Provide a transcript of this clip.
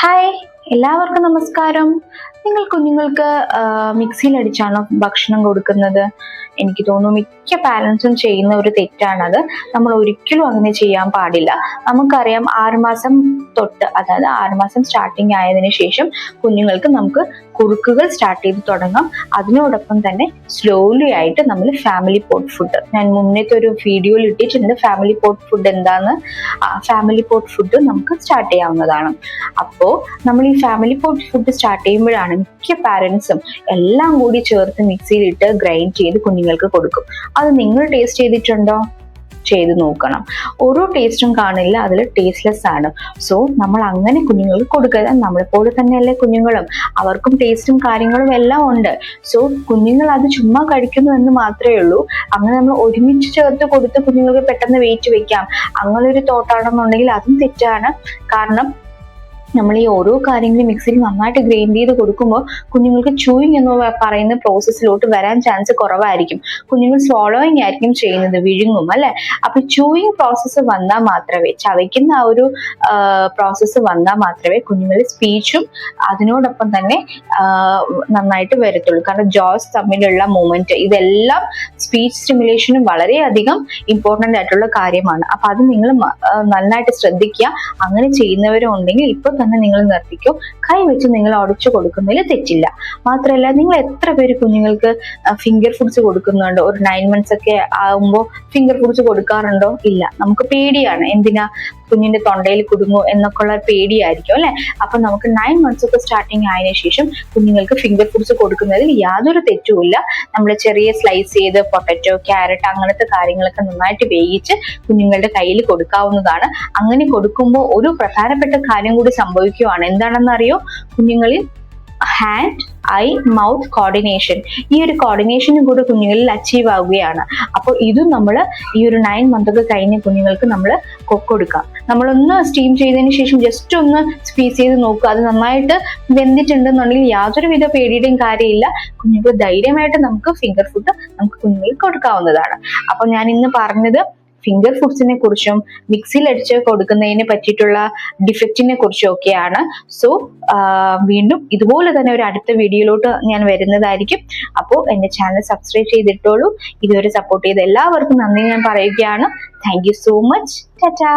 Hi, എല്ലാവർക്കും നമസ്കാരം. നിങ്ങൾ കുഞ്ഞുങ്ങൾക്ക് മിക്സിയിൽ അടിച്ചാണോ ഭക്ഷണം കൊടുക്കുന്നത്? എനിക്ക് തോന്നുന്നു മിക്ക പാരൻസും ചെയ്യുന്ന ഒരു തെറ്റാണത്. നമ്മൾ ഒരിക്കലും അങ്ങനെ ചെയ്യാൻ പാടില്ല. നമുക്കറിയാം 6 മാസം തൊട്ട്, അതായത് 6 മാസം സ്റ്റാർട്ടിങ് ആയതിനു ശേഷം കുഞ്ഞുങ്ങൾക്ക് നമുക്ക് കുറുക്കുകൾ സ്റ്റാർട്ട് ചെയ്ത് തുടങ്ങാം. അതിനോടൊപ്പം തന്നെ സ്ലോലി ആയിട്ട് നമ്മൾ ഫാമിലി പോട്ട് ഫുഡ്, ഞാൻ മുന്നത്തെ ഒരു വീഡിയോയിൽ ഇട്ടിട്ടുണ്ട് ഫാമിലി പോട്ട് ഫുഡ് എന്താന്ന്. ഫാമിലി പോട്ട് ഫുഡ് നമുക്ക് സ്റ്റാർട്ട് ചെയ്യാവുന്നതാണ്. അപ്പോൾ നമ്മൾ ഈ ഫാമിലി പോട്ട് ഫുഡ് സ്റ്റാർട്ട് ചെയ്യുമ്പോഴാണ് മിക്ക പാരൻസും എല്ലാം കൂടി ചേർത്ത് മിക്സിയിലിട്ട് ഗ്രൈൻഡ് ചെയ്ത് കുഞ്ഞുങ്ങൾക്ക് കൊടുക്കും. അത് നിങ്ങൾ ടേസ്റ്റ് ചെയ്തിട്ടുണ്ടോ? ചെയ്ത് നോക്കണം. ഓരോ ടേസ്റ്റും കാണില്ല, അതിൽ ടേസ്റ്റ്ലെസ് ആണ്. സോ നമ്മൾ അങ്ങനെ കുഞ്ഞുങ്ങൾക്ക് കൊടുക്കുക. നമ്മളെപ്പോലെ തന്നെയല്ലേ കുഞ്ഞുങ്ങളും, അവർക്കും ടേസ്റ്റും കാര്യങ്ങളും എല്ലാം ഉണ്ട്. സോ കുഞ്ഞുങ്ങൾ അത് ചുമ്മാ കഴിക്കുന്നു എന്ന് മാത്രമേ ഉള്ളൂ. അങ്ങനെ നമ്മൾ ഒരുമിച്ച് ചേർത്ത് കൊടുത്ത് കുഞ്ഞുങ്ങൾക്ക് പെട്ടെന്ന് വെയിറ്റ് വെക്കാം, അങ്ങനെ ഒരു തോട്ടാണെന്നുണ്ടെങ്കിൽ അതും തെറ്റാണ്. കാരണം നമ്മൾ ഈ ഓരോ കാര്യങ്ങളും മിക്സിയിൽ നന്നായിട്ട് ഗ്രൈൻഡ് ചെയ്ത് കൊടുക്കുമ്പോൾ കുഞ്ഞുങ്ങൾക്ക് ചൂയിങ് എന്ന് പറയുന്ന പ്രോസസ്സിലോട്ട് വരാൻ ചാൻസ് കുറവായിരിക്കും. കുഞ്ഞുങ്ങൾ സ്വോളോയിങ് ആയിരിക്കും ചെയ്യുന്നത്, വിഴുങ്ങും അല്ലെ. അപ്പൊ ചൂയിങ് പ്രോസസ്സ് വന്നാൽ മാത്രമേ, ചവയ്ക്കുന്ന ആ ഒരു പ്രോസസ്സ് വന്നാൽ മാത്രമേ കുഞ്ഞുങ്ങളുടെ സ്പീച്ചും അതിനോടൊപ്പം തന്നെ നന്നായിട്ട് വരത്തുള്ളൂ. കാരണം ജോസ് തമ്മിലുള്ള മൂവ്മെന്റ്, ഇതെല്ലാം സ്പീച്ച് സ്റ്റിമുലേഷനും വളരെയധികം ഇമ്പോർട്ടൻ്റ് ആയിട്ടുള്ള കാര്യമാണ്. അപ്പൊ അത് നിങ്ങൾ നന്നായിട്ട് ശ്രദ്ധിക്കുക. അങ്ങനെ ചെയ്യുന്നവരും ഉണ്ടെങ്കിൽ ഇപ്പൊ തന്നെ നിങ്ങൾ നിർത്തിക്കോ. കൈ വെച്ച് നിങ്ങൾ ഉടച്ചു കൊടുക്കുന്നതിൽ തെറ്റില്ല. മാത്രമല്ല, നിങ്ങൾ എത്ര പേര് കുഞ്ഞുങ്ങൾക്ക് ഫിംഗർ ഫുഡ്സ് കൊടുക്കുന്നുണ്ടോ? ഒരു 9 months ഒക്കെ ആകുമ്പോൾ ഫിംഗർ ഫുഡ്സ് കൊടുക്കാറുണ്ടോ? ഇല്ല. നമുക്ക് പേടിയാണ്. എന്തിനാ? കുഞ്ഞിന്റെ തൊണ്ടയിൽ കുടുങ്ങോ എന്നൊക്കെയുള്ള പേടിയായിരിക്കും അല്ലെ. അപ്പൊ നമുക്ക് 9 months ഒക്കെ സ്റ്റാർട്ടിങ് ആയതിനു ശേഷം കുഞ്ഞുങ്ങൾക്ക് ഫിംഗർ ഫുഡ്സ് കൊടുക്കുന്നതിൽ യാതൊരു തെറ്റുമില്ല. നമ്മൾ ചെറിയ സ്ലൈസ് ചെയ്ത് പൊട്ടറ്റോ, ക്യാരറ്റ് അങ്ങനത്തെ കാര്യങ്ങളൊക്കെ നന്നായിട്ട് വേവിച്ച് കുഞ്ഞുങ്ങളുടെ കയ്യിൽ കൊടുക്കാവുന്നതാണ്. അങ്ങനെ കൊടുക്കുമ്പോൾ ഒരു പ്രധാനപ്പെട്ട കാര്യം കൂടി സംഭവിക്കുകയാണ്. എന്താണെന്ന് അറിയോ? കുഞ്ഞുങ്ങളിൽ ഹാൻഡ് ഐ മൗത്ത് കോർഡിനേഷൻ, ഈ ഒരു കോർഡിനേഷനും കൂടെ കുഞ്ഞുങ്ങളിൽ അച്ചീവ് ആവുകയാണ്. അപ്പോൾ ഇതും നമ്മൾ ഈ ഒരു 9 months ഒക്കെ കഴിഞ്ഞ കുഞ്ഞുങ്ങൾക്ക് നമ്മൾ കൊടുക്കാം. നമ്മളൊന്ന് സ്റ്റീം ചെയ്തതിന് ശേഷം ജസ്റ്റ് ഒന്ന് സ്ക്വീസ് ചെയ്ത് നോക്കുക. അത് നന്നായിട്ട് വെന്തിട്ടുണ്ടെന്നുണ്ടെങ്കിൽ യാതൊരുവിധ പേടിയുടെയും കാര്യമില്ല. കുഞ്ഞുങ്ങൾക്ക് ധൈര്യമായിട്ട് നമുക്ക് ഫിംഗർ ഫുഡ് നമുക്ക് കുഞ്ഞുങ്ങൾക്ക് കൊടുക്കാവുന്നതാണ്. അപ്പൊ ഞാൻ ഇന്ന് പറഞ്ഞത് ഫിംഗർ ഫുഡ്സിനെ കുറിച്ചും മിക്സിയിൽ അടിച്ച് കൊടുക്കുന്നതിനെ പറ്റിയിട്ടുള്ള ഡിഫക്റ്റിനെ കുറിച്ചും ഒക്കെയാണ്. സോ വീണ്ടും ഇതുപോലെ തന്നെ ഒരു അടുത്ത വീഡിയോയിലോട്ട് ഞാൻ വരുന്നതായിരിക്കും. അപ്പോൾ എന്റെ ചാനൽ സബ്സ്ക്രൈബ് ചെയ്തിട്ടോളൂ. ഇതുവരെ സപ്പോർട്ട് ചെയ്ത എല്ലാവർക്കും നന്ദി ഞാൻ പറയുകയാണ്. Thank you so much. Tata.